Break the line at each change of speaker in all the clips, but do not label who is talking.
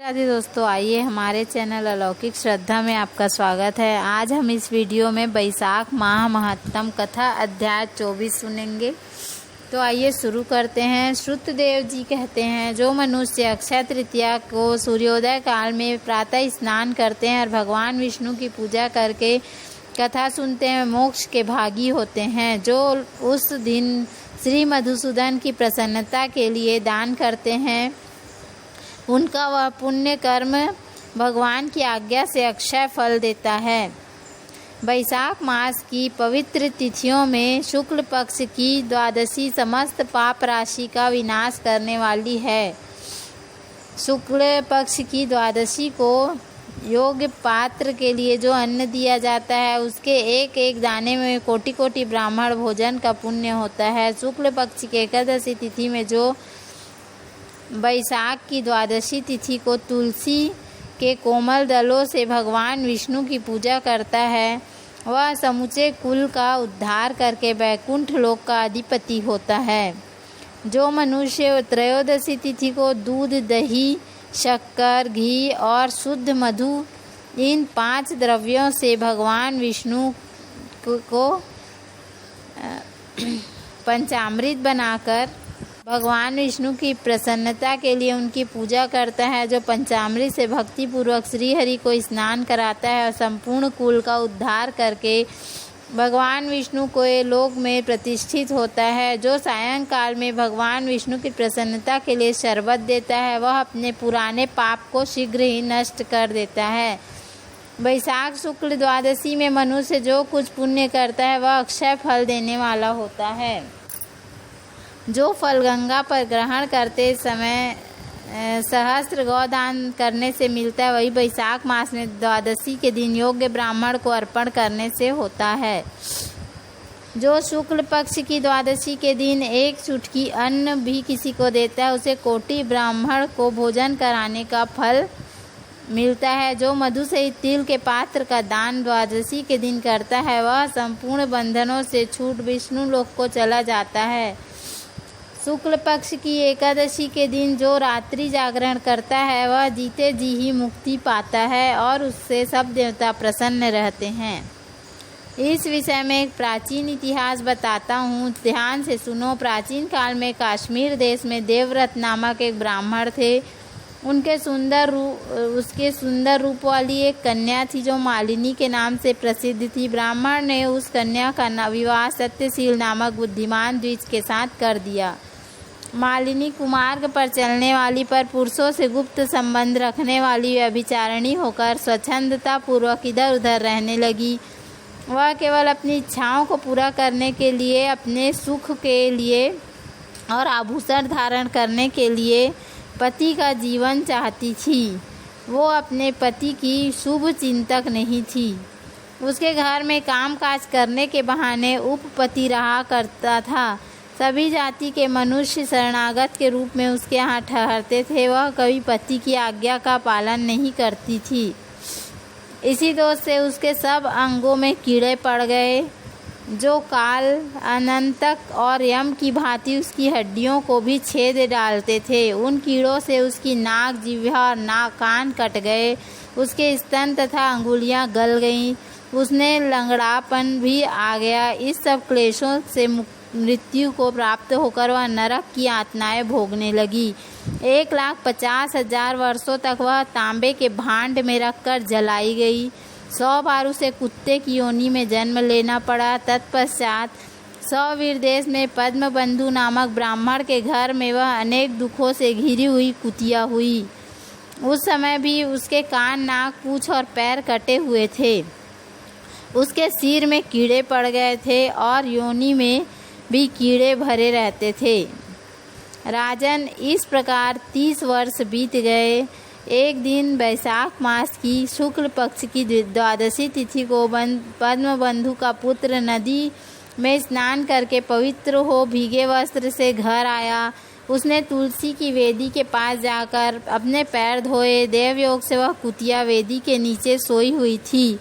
राधे दोस्तों, आइए हमारे चैनल अलौकिक श्रद्धा में आपका स्वागत है। आज हम इस वीडियो में बैसाख माह महत्तम कथा अध्याय 24 सुनेंगे। तो आइए शुरू करते हैं। श्रुतदेव जी कहते हैं, जो मनुष्य अक्षय तृतीया को सूर्योदय काल में प्रातः स्नान करते हैं और भगवान विष्णु की पूजा करके कथा सुनते हैं, मोक्ष के भागी होते हैं। जो उस दिन श्री मधुसूदन की प्रसन्नता के लिए दान करते हैं, उनका वह पुण्य कर्म भगवान की आज्ञा से अक्षय फल देता है। बैसाख मास की पवित्र तिथियों में शुक्ल पक्ष की द्वादशी समस्त पाप राशि का विनाश करने वाली है। शुक्ल पक्ष की द्वादशी को योग्य पात्र के लिए जो अन्न दिया जाता है, उसके एक एक दाने में कोटि कोटि ब्राह्मण भोजन का पुण्य होता है। शुक्ल पक्ष की एकादशी तिथि में जो बैसाख की द्वादशी तिथि को तुलसी के कोमल दलों से भगवान विष्णु की पूजा करता है, वह समूचे कुल का उद्धार करके वैकुंठ लोक का अधिपति होता है। जो मनुष्य त्रयोदशी तिथि को दूध, दही, शक्कर, घी और शुद्ध मधु, इन 5 द्रव्यों से भगवान विष्णु को पंचामृत बनाकर भगवान विष्णु की प्रसन्नता के लिए उनकी पूजा करता है, जो पंचामृत से भक्ति पूर्वक श्री हरि को स्नान कराता है और संपूर्ण कुल का उद्धार करके भगवान विष्णु को लोक में प्रतिष्ठित होता है। जो सायंकाल में भगवान विष्णु की प्रसन्नता के लिए शरबत देता है, वह अपने पुराने पाप को शीघ्र ही नष्ट कर देता है। बैसाख शुक्ल द्वादशी में मनुष्य जो कुछ पुण्य करता है, वह अक्षय फल देने वाला होता है। जो फल गंगा पर ग्रहण करते समय सहस्त्र गौदान करने से मिलता है, वही बैसाख मास में द्वादशी के दिन योग्य ब्राह्मण को अर्पण करने से होता है। जो शुक्ल पक्ष की द्वादशी के दिन एक चुटकी अन्न भी किसी को देता है, उसे कोटि ब्राह्मण को भोजन कराने का फल मिलता है। जो मधु सहित तिल के पात्र का दान द्वादशी के दिन करता है, वह संपूर्ण बंधनों से छूट विष्णु लोक को चला जाता है। शुक्ल पक्ष की एकादशी के दिन जो रात्रि जागरण करता है, वह जीते जी ही मुक्ति पाता है और उससे सब देवता प्रसन्न रहते हैं। इस विषय में एक प्राचीन इतिहास बताता हूँ, ध्यान से सुनो। प्राचीन काल में कश्मीर देश में देवव्रत नामक एक ब्राह्मण थे। उसके सुंदर रूप वाली एक कन्या थी, जो मालिनी के नाम से प्रसिद्ध थी। ब्राह्मण ने उस कन्या का विवाह सत्यशील नामक बुद्धिमान द्विज के साथ कर दिया। मालिनी कुमार्ग पर चलने वाली, पर पुरुषों से गुप्त संबंध रखने वाली व्यभिचारिणी होकर स्वच्छंदता पूर्वक इधर उधर रहने लगी। वह केवल अपनी इच्छाओं को पूरा करने के लिए, अपने सुख के लिए और आभूषण धारण करने के लिए पति का जीवन चाहती थी। वो अपने पति की शुभ चिंतक नहीं थी। उसके घर में कामकाज करने के बहाने उपपति रहा करता था। सभी जाति के मनुष्य शरणागत के रूप में उसके यहाँ ठहरते थे। वह कभी पति की आज्ञा का पालन नहीं करती थी। इसी दोष से उसके सब अंगों में कीड़े पड़ गए, जो काल, अनंतक और यम की भांति उसकी हड्डियों को भी छेद डालते थे। उन कीड़ों से उसकी नाक, जिह्वा और कान कट गए। उसके स्तन तथा अंगुलियां गल गईं। उसने लंगड़ापन भी आ गया। इस सब क्लेशों से मृत्यु को प्राप्त होकर वह नरक की यातनाएं भोगने लगी। 1,50,000 वर्षों तक वह तांबे के भांड में रखकर जलाई गई। 100 बार उसे कुत्ते की योनि में जन्म लेना पड़ा। तत्पश्चात सौवीर देश में पद्मबंधु नामक ब्राह्मण के घर में वह अनेक दुखों से घिरी हुई कुतिया हुई। उस समय भी उसके कान, नाक, पूंछ और पैर कटे हुए थे। उसके सिर में कीड़े पड़ गए थे और योनि में भी कीड़े भरे रहते थे। राजन, इस प्रकार 30 वर्ष बीत गए। एक दिन बैसाख मास की शुक्ल पक्ष की द्वादशी तिथि को पद्मबंधु का पुत्र नदी में स्नान करके पवित्र हो भीगे वस्त्र से घर आया। उसने तुलसी की वेदी के पास जाकर अपने पैर धोए। देवयोग से वह कुतिया वेदी के नीचे सोई हुई थी।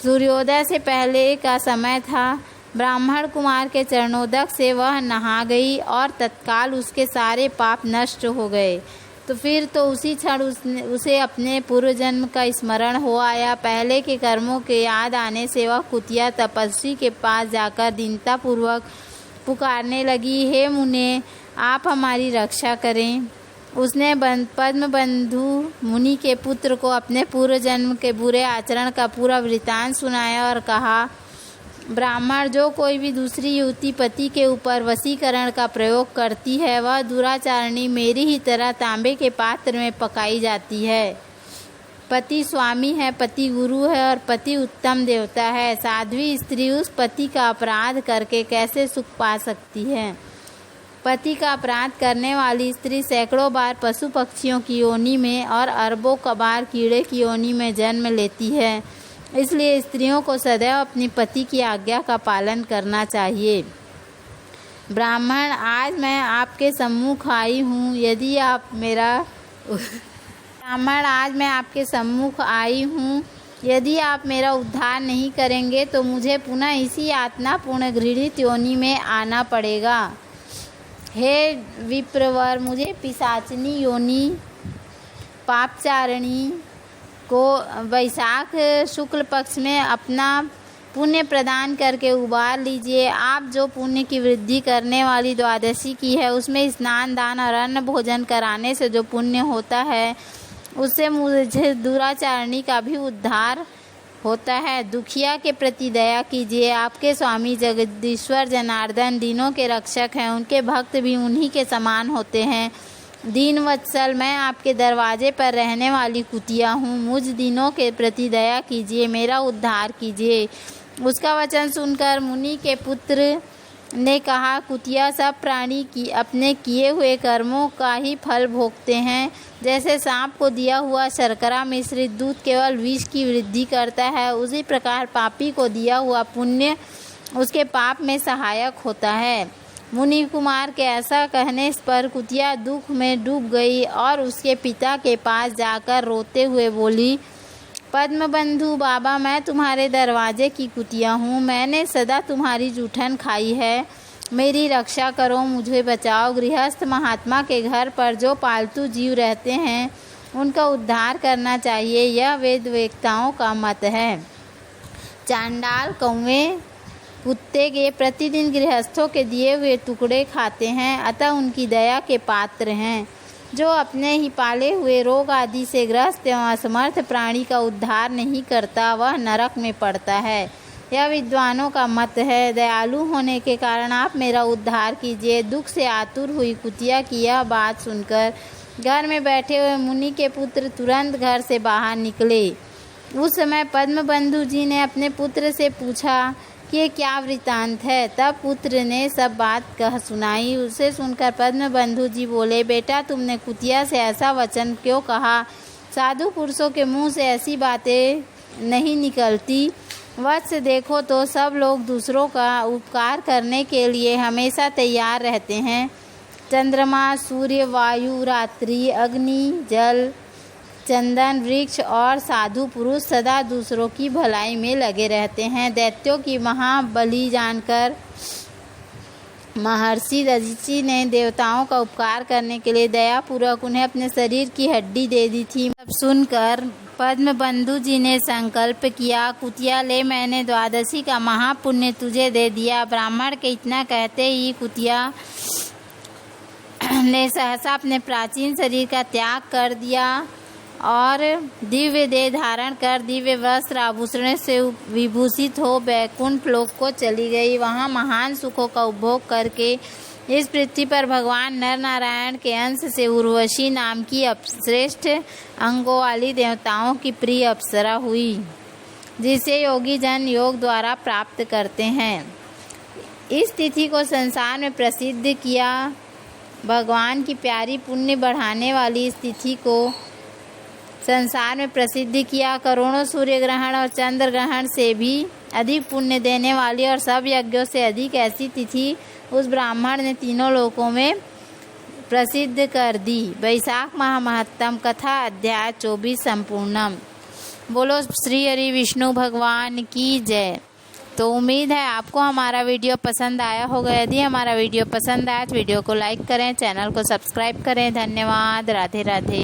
सूर्योदय से पहले का समय था। ब्राह्मण कुमार के चरणोदक से वह नहा गई और तत्काल उसके सारे पाप नष्ट हो गए। तो फिर तो उसी क्षण उसे अपने पूर्व जन्म का स्मरण हो आया। पहले के कर्मों के याद आने से वह कुतिया तपस्वी के पास जाकर दीनता पूर्वक पुकारने लगी, हे मुने, आप हमारी रक्षा करें। उसने पद्मबंधु मुनि के पुत्र को अपने पूर्व जन्म के बुरे आचरण का पूरा वृत्तांत सुनाया और कहा, ब्राह्मण, जो कोई भी दूसरी युवती पति के ऊपर वशीकरण का प्रयोग करती है वह दुराचारणी मेरी ही तरह तांबे के पात्र में पकाई जाती है। पति स्वामी है, पति गुरु है और पति उत्तम देवता है। साध्वी स्त्री उस पति का अपराध करके कैसे सुख पा सकती है? पति का अपराध करने वाली स्त्री सैकड़ों बार पशु पक्षियों की योनि में और अरबों बार कीड़े की योनि में जन्म लेती है। इसलिए स्त्रियों को सदैव अपनी पति की आज्ञा का पालन करना चाहिए। ब्राह्मण, आज मैं आपके सम्मुख आई हूँ, यदि आप मेरा उद्धार नहीं करेंगे तो मुझे पुनः इसी यातनापूर्ण घृणित योनि में आना पड़ेगा। हे विप्रवर, मुझे पिशाचिनी योनि पापचारिणी को वैशाख शुक्ल पक्ष में अपना पुण्य प्रदान करके उबार लीजिए। आप जो पुण्य की वृद्धि करने वाली द्वादशी की है उसमें स्नान, दान और अन्न भोजन कराने से जो पुण्य होता है उससे मुझे दुराचारणी का भी उद्धार होता है। दुखिया के प्रति दया कीजिए। आपके स्वामी जगदीश्वर जनार्दन दीनों के रक्षक हैं, उनके भक्त भी उन्हीं के समान होते हैं। दीन वत्सल, मैं आपके दरवाजे पर रहने वाली कुतिया हूँ, मुझ दीनों के प्रति दया कीजिए, मेरा उद्धार कीजिए। उसका वचन सुनकर मुनि के पुत्र ने कहा, कुतिया, सब प्राणी की अपने किए हुए कर्मों का ही फल भोगते हैं। जैसे सांप को दिया हुआ शर्करा मिश्रित दूध केवल विष की वृद्धि करता है, उसी प्रकार पापी को दिया हुआ पुण्य उसके पाप में सहायक होता है। मुनि कुमार के ऐसा कहने पर कुतिया दुख में डूब गई और उसके पिता के पास जाकर रोते हुए बोली, पद्मबंधु बाबा, मैं तुम्हारे दरवाजे की कुतिया हूँ, मैंने सदा तुम्हारी जूठन खाई है, मेरी रक्षा करो, मुझे बचाओ। गृहस्थ महात्मा के घर पर जो पालतू जीव रहते हैं उनका उद्धार करना चाहिए, यह वेद वेत्ताओं का मत है। चांडाल कौवे कुत्ते के प्रतिदिन गृहस्थों के दिए हुए टुकड़े खाते हैं, अतः उनकी दया के पात्र हैं। जो अपने ही पाले हुए रोग आदि से ग्रस्त एवं असमर्थ प्राणी का उद्धार नहीं करता वह नरक में पड़ता है, यह विद्वानों का मत है। दयालु होने के कारण आप मेरा उद्धार कीजिए। दुख से आतुर हुई कुतिया की यह बात सुनकर घर में बैठे हुए मुनि के पुत्र तुरंत घर से बाहर निकले। उस समय पद्मबंधु जी ने अपने पुत्र से पूछा कि ये क्या वृत्तांत है? तब पुत्र ने सब बात कह सुनाई। उसे सुनकर पद्मबंधु जी बोले, बेटा, तुमने कुतिया से ऐसा वचन क्यों कहा? साधु पुरुषों के मुंह से ऐसी बातें नहीं निकलती। वत्स, देखो तो सब लोग दूसरों का उपकार करने के लिए हमेशा तैयार रहते हैं। चंद्रमा, सूर्य, वायु, रात्रि, अग्नि, जल, चंदन, वृक्ष और साधु पुरुष सदा दूसरों की भलाई में लगे रहते हैं। दैत्यों की महाबली जानकर महर्षि दधीचि ने देवताओं का उपकार करने के लिए दयापूर्वक उन्हें अपने शरीर की हड्डी दे दी थी। तब सुनकर पद्मबंधु जी ने संकल्प किया, कुतिया, ले, मैंने द्वादशी का महापुण्य तुझे दे दिया। ब्राह्मण के इतना कहते ही कुतिया ने सहसा अपने प्राचीन शरीर का त्याग कर दिया और दिव्य देह धारण कर दिव्य वस्त्र आभूषण से विभूषित हो बैकुंठ लोक को चली गई। वहाँ महान सुखों का उपभोग करके इस पृथ्वी पर भगवान नर नारायण के अंश से उर्वशी नाम की श्रेष्ठ अंगों वाली देवताओं की प्रिय अप्सरा हुई, जिसे योगी जन योग द्वारा प्राप्त करते हैं। इस तिथि को संसार में प्रसिद्ध किया। भगवान की प्यारी पुण्य बढ़ाने वाली इस तिथि को संसार में प्रसिद्ध किया। करोड़ों सूर्य ग्रहण और चंद्र ग्रहण से भी अधिक पुण्य देने वाली और सब यज्ञों से अधिक ऐसी तिथि उस ब्राह्मण ने तीनों लोकों में प्रसिद्ध कर दी। वैशाख माह महत्तम कथा अध्याय 24 संपूर्णम। बोलो श्री हरि विष्णु भगवान की जय। तो उम्मीद है आपको हमारा वीडियो पसंद आया होगा। यदि हमारा वीडियो पसंद आया तो वीडियो को लाइक करें, चैनल को सब्सक्राइब करें। धन्यवाद। राधे राधे।